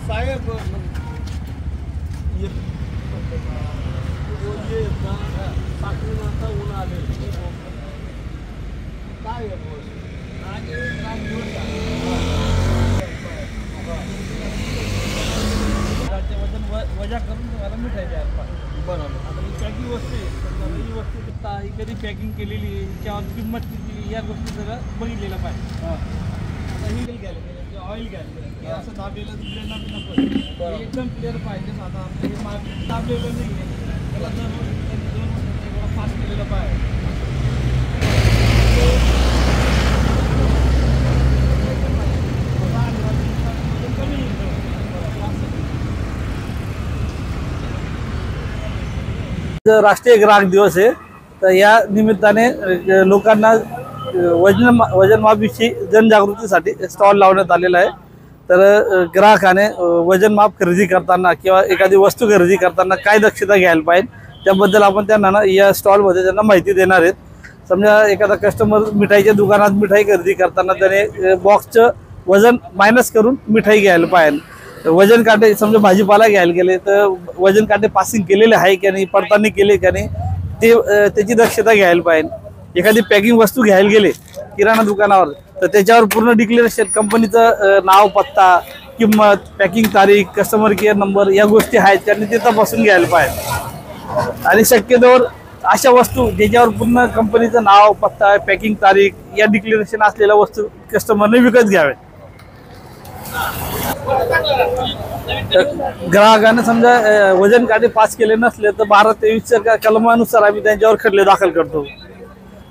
साहेब ऊन आले काय वजा करून तुम्हाला मिठाई द्यायला बरोबर. आता ही पॅकिंग वस्तू आहे, ही वस्तू ही कधी पॅकिंग केलेली त्यावर किंमत किती या गोष्टी सगळं बघितलेलं पाहिजे. आता ही घ्यायला ऑइल घ्यायला असं दाबलेलं नको, एकदम क्लिअर पाहिजे. आता आपलं हे मार्केट दाबलेलं नाही आहे, त्याला दोन पास केलेलं पाहिजे. राष्ट्रीय ग्राहक दिवस आहे, तर या निमित्ताने लोकांना वजनमापविषयी जनजागृतीसाठी स्टॉल लावण्यात आलेला आहे. तर ग्राहकाने वजनमाप खरेदी करताना किंवा एखादी वस्तू खरेदी करताना काय दक्षता घ्यायला पाहिजे त्याबद्दल आपण त्यांना या स्टॉलमध्ये त्यांना माहिती देणार आहेत. समजा एखादा कस्टमर मिठाईच्या दुकानात मिठाई खरेदी करताना त्याने बॉक्सचं वजन मायनस करून मिठाई घ्यायला पाहिजे. वजन काटे समजा भाजीपाला घ्यायला गेले तर वजन काटे पासिंग केलेले आहे की नाही, पडताळणी केले का नाही, त्याची दक्षता घ्यायला पाहिजे. एखादी पॅकिंग वस्तू घ्यायला गेले किराणा दुकानावर तर त्याच्यावर पूर्ण डिक्लेरेशन कंपनीचं नाव, पत्ता, किंमत, पॅकिंग तारीख, कस्टमर केअर नंबर या गोष्टी आहेत त्यांनी ते तपासून घ्यायला पाहिजे. आणि शक्यतोवर अशा वस्तू ज्याच्यावर पूर्ण कंपनीचं नाव, पत्ता, पॅकिंग तारीख या डिक्लेरेशन असलेल्या वस्तू कस्टमरने विकत घ्याव्यात. ग्राहकाने समजा वजन काटे पास केले नसले तर 12-23 कलमानुसार आम्ही त्यांच्यावर खटले दाखल करतो.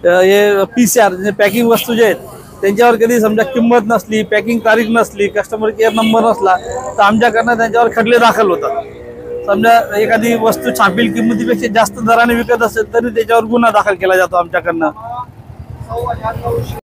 हे PCR पॅकिंग वस्तू जे आहेत त्यांच्यावर कधी समजा किंमत नसली, पॅकिंग तारीख नसली, कस्टमर केअर नंबर नसला तर आमच्याकडनं त्यांच्यावर खटले दाखल होतात. समजा एखादी वस्तू छापील किंमतीपेक्षा जास्त दराने विकत असेल तरी त्याच्यावर गुन्हा दाखल केला जातो आमच्याकडनं.